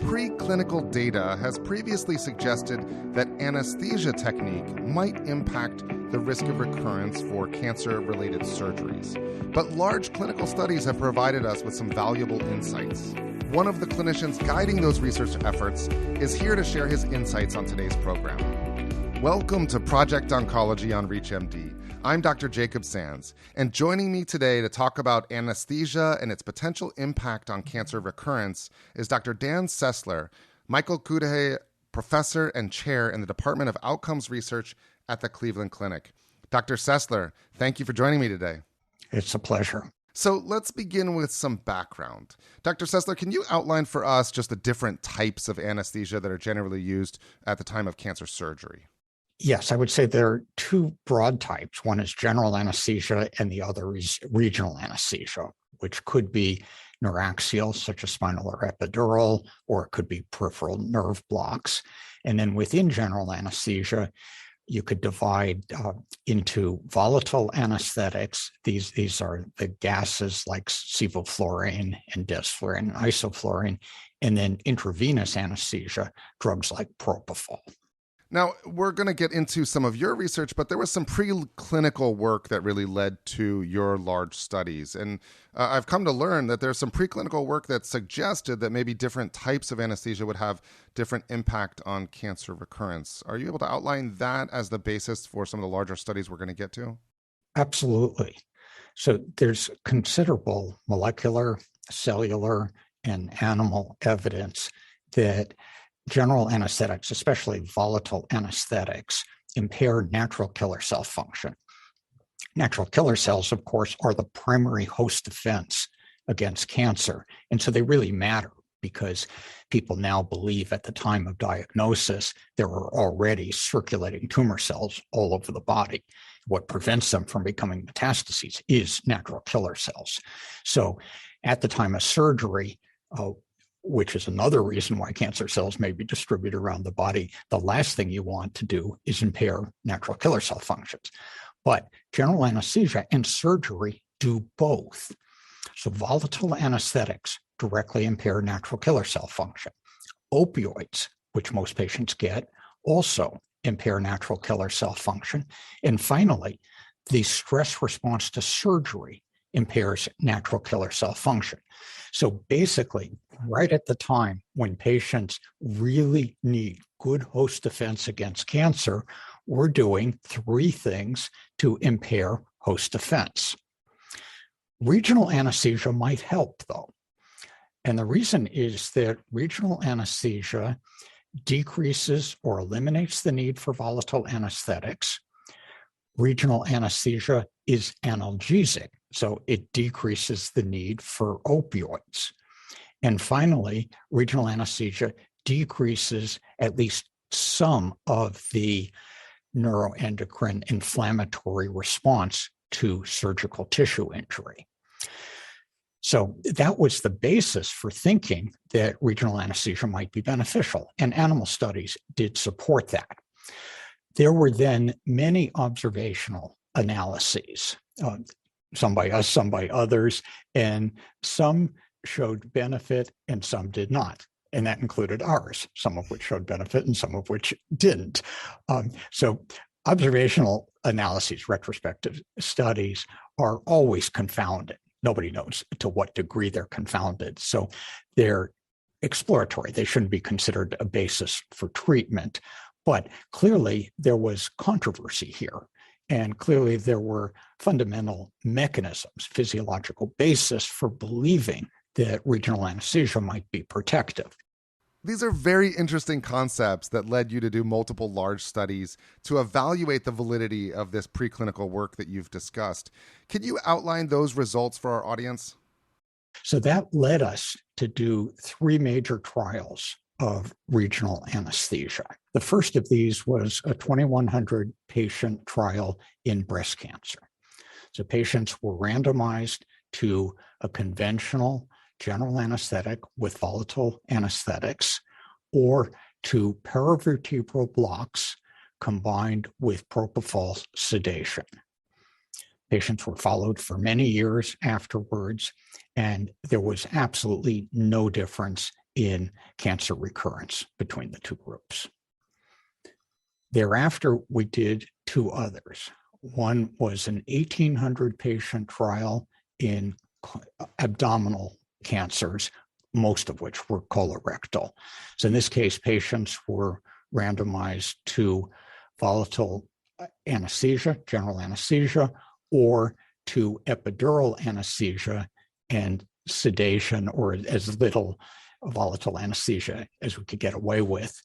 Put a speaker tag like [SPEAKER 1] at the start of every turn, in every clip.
[SPEAKER 1] preclinical data has previously suggested that anesthesia technique might impact the risk of recurrence for cancer-related surgeries. But large clinical studies have provided us with some valuable insights. One of the clinicians guiding those research efforts is here to share his insights on today's program. Welcome to Project Oncology on ReachMD. I'm Dr. Jacob Sands, and joining me today to talk about anesthesia and its potential impact on cancer recurrence is Dr. Dan Sessler, Michael Cudahy Professor and Chair in the Department of Outcomes Research at the Cleveland Clinic. Dr. Sessler, thank you for joining me today.
[SPEAKER 2] It's a pleasure.
[SPEAKER 1] So let's begin with some background. Dr. Sessler, can you outline for us just the different types of anesthesia that are generally used at the time of cancer surgery?
[SPEAKER 2] Yes, I would say there are two broad types. One is general anesthesia and the other is regional anesthesia, which could be neuraxial, such as spinal or epidural, or it could be peripheral nerve blocks. And then within general anesthesia, you could divide into volatile anesthetics. These are the gases like sevoflurane and desflurane and isoflurane, and then intravenous anesthesia, drugs like propofol.
[SPEAKER 1] Now, we're going to get into some of your research, but there was some preclinical work that really led to your large studies. And I've come to learn that there's some preclinical work that suggested that maybe different types of anesthesia would have different impact on cancer recurrence. Are you able to outline that as the basis for some of the larger studies we're going to get to?
[SPEAKER 2] Absolutely. So there's considerable molecular, cellular, and animal evidence that general anesthetics, especially volatile anesthetics, impair natural killer cell function. Natural killer cells, of course, are the primary host defense against cancer. And so they really matter because people now believe at the time of diagnosis, there are already circulating tumor cells all over the body. What prevents them from becoming metastases is natural killer cells. So at the time of surgery, which is another reason why cancer cells may be distributed around the body, the last thing you want to do is impair natural killer cell functions. But general anesthesia and surgery do both. So volatile anesthetics directly impair natural killer cell function. Opioids, which most patients get, also impair natural killer cell function. And finally, the stress response to surgery impairs natural killer cell function. So basically, right at the time when patients really need good host defense against cancer, we're doing three things to impair host defense. Regional anesthesia might help, though. And the reason is that regional anesthesia decreases or eliminates the need for volatile anesthetics. Regional anesthesia is analgesic, so it decreases the need for opioids. And finally, regional anesthesia decreases at least some of the neuroendocrine inflammatory response to surgical tissue injury. So that was the basis for thinking that regional anesthesia might be beneficial, and animal studies did support that. There were then many observational analyses, some by us, some by others, and some showed benefit and some did not. And that included ours, some of which showed benefit and some of which didn't. So observational analyses, retrospective studies, are always confounded. Nobody knows to what degree they're confounded. So they're exploratory. They shouldn't be considered a basis for treatment. But clearly, there was controversy here, and clearly there were fundamental mechanisms, physiological basis for believing that regional anesthesia might be protective.
[SPEAKER 1] These are very interesting concepts that led you to do multiple large studies to evaluate the validity of this preclinical work that you've discussed. Can you outline those results for our audience?
[SPEAKER 2] So that led us to do three major trials of regional anesthesia. The first of these was a 2,100 patient trial in breast cancer. So patients were randomized to a conventional general anesthetic with volatile anesthetics or to paravertebral blocks combined with propofol sedation. Patients were followed for many years afterwards, and there was absolutely no difference in cancer recurrence between the two groups. Thereafter, we did two others. One was an 1,800 patient trial in abdominal cancers, most of which were colorectal. So in this case, patients were randomized to volatile anesthesia, general anesthesia, or to epidural anesthesia and sedation, or as little volatile anesthesia as we could get away with.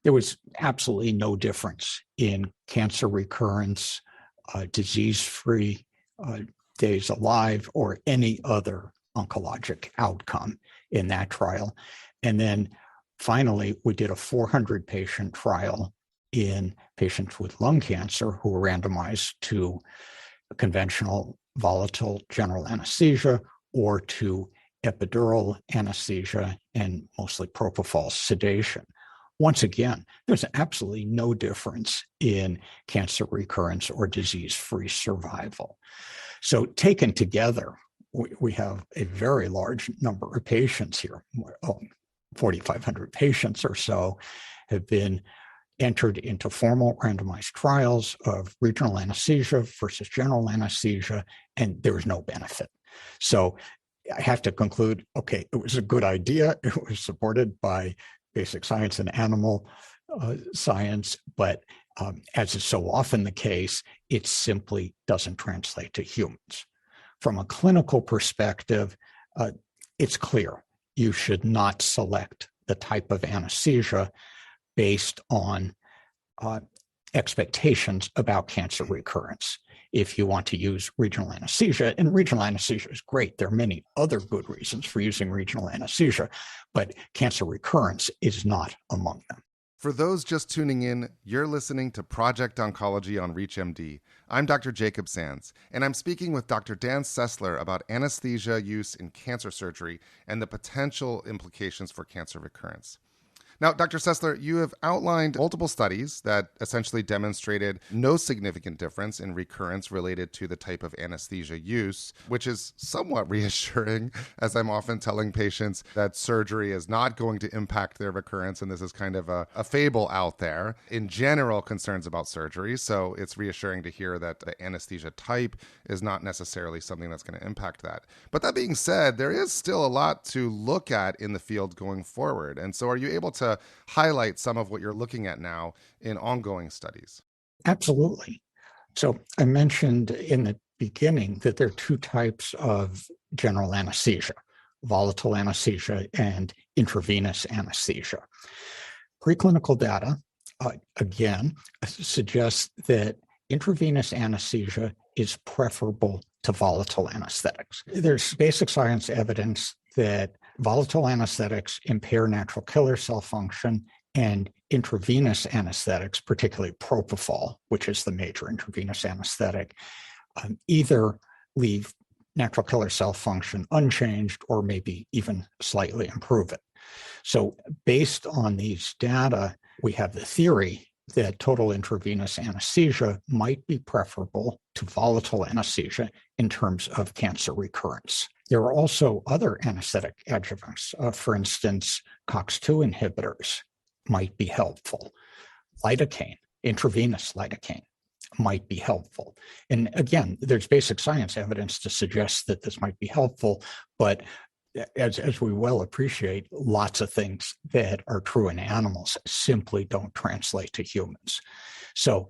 [SPEAKER 2] There was absolutely no difference in cancer recurrence, disease-free days alive, or any other oncologic outcome in that trial. And then finally, we did a 400-patient trial in patients with lung cancer who were randomized to conventional volatile general anesthesia or to epidural anesthesia and mostly propofol sedation. Once again, there's absolutely no difference in cancer recurrence or disease-free survival. So taken together, we have a very large number of patients here. 4,500 patients or so have been entered into formal randomized trials of regional anesthesia versus general anesthesia, and there was no benefit. So I have to conclude, okay, it was a good idea. It was supported by basic science and animal science, but as is so often the case, it simply doesn't translate to humans. From a clinical perspective, it's clear you should not select the type of anesthesia based on expectations about cancer recurrence. If you want to use regional anesthesia, and regional anesthesia is great, there are many other good reasons for using regional anesthesia, but cancer recurrence is not among them.
[SPEAKER 1] For those just tuning in, you're listening to Project Oncology on ReachMD. I'm Dr. Jacob Sands, and I'm speaking with Dr. Dan Sessler about anesthesia use in cancer surgery and the potential implications for cancer recurrence. Now, Dr. Sessler, you have outlined multiple studies that essentially demonstrated no significant difference in recurrence related to the type of anesthesia use, which is somewhat reassuring, as I'm often telling patients that surgery is not going to impact their recurrence, and this is kind of a fable out there. In general, concerns about surgery, so it's reassuring to hear that the anesthesia type is not necessarily something that's going to impact that. But that being said, there is still a lot to look at in the field going forward, and so are you able to highlight some of what you're looking at now in ongoing studies?
[SPEAKER 2] Absolutely. So I mentioned in the beginning that there are two types of general anesthesia, volatile anesthesia and intravenous anesthesia. Preclinical data, again, suggests that intravenous anesthesia is preferable to volatile anesthetics. There's basic science evidence that volatile anesthetics impair natural killer cell function, and intravenous anesthetics, particularly propofol, which is the major intravenous anesthetic, either leave natural killer cell function unchanged or maybe even slightly improve it. So based on these data, we have the theory that total intravenous anesthesia might be preferable to volatile anesthesia in terms of cancer recurrence. There are also other anesthetic adjuvants. For instance, COX-2 inhibitors might be helpful. Lidocaine, intravenous lidocaine, might be helpful. And again, there's basic science evidence to suggest that this might be helpful, but as we well appreciate, lots of things that are true in animals simply don't translate to humans. So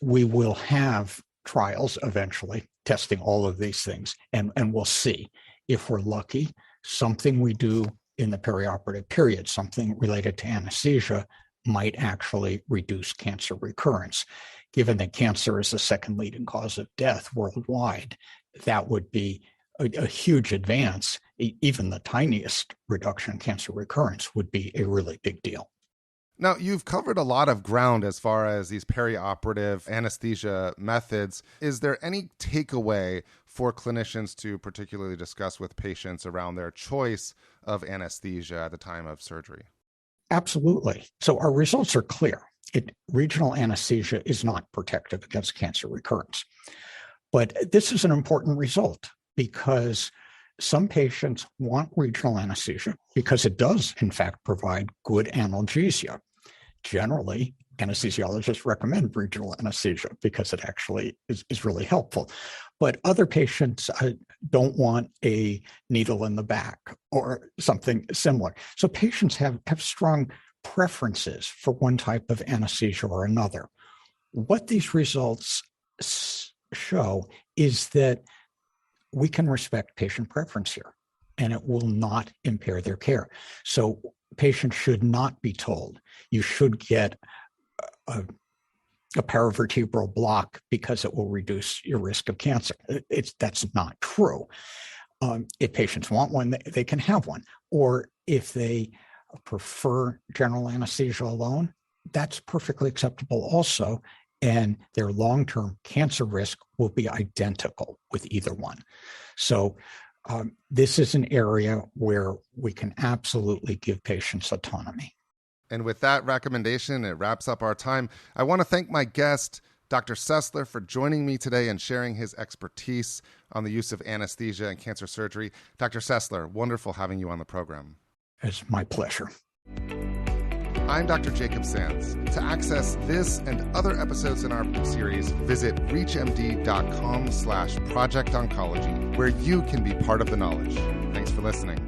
[SPEAKER 2] we will have trials eventually testing all of these things, and we'll see. If we're lucky, something we do in the perioperative period, something related to anesthesia, might actually reduce cancer recurrence. Given that cancer is the second leading cause of death worldwide, that would be a huge advance. Even the tiniest reduction in cancer recurrence would be a really big deal.
[SPEAKER 1] Now, you've covered a lot of ground as far as these perioperative anesthesia methods. Is there any takeaway for clinicians to particularly discuss with patients around their choice of anesthesia at the time of surgery?
[SPEAKER 2] Absolutely. So our results are clear. Regional anesthesia is not protective against cancer recurrence. But this is an important result because Some patients want regional anesthesia because it does, in fact, provide good analgesia. Generally, anesthesiologists recommend regional anesthesia because it actually is really helpful. But other patients don't want a needle in the back or something similar. So patients have strong preferences for one type of anesthesia or another. What these results show is that we can respect patient preference here, and it will not impair their care. So patients should not be told you should get a paravertebral block because it will reduce your risk of cancer. That's not true. If patients want one, they can have one. Or if they prefer general anesthesia alone, that's perfectly acceptable also. And their long-term cancer risk will be identical with either one. So this is an area where we can absolutely give patients autonomy.
[SPEAKER 1] And with that recommendation, it wraps up our time. I want to thank my guest, Dr. Sessler, for joining me today and sharing his expertise on the use of anesthesia and cancer surgery. Dr. Sessler, wonderful having you on the program.
[SPEAKER 2] It's my pleasure.
[SPEAKER 1] I'm Dr. Jacob Sands. To access this and other episodes in our series, visit reachmd.com/projectoncology, where you can be part of the knowledge. Thanks for listening.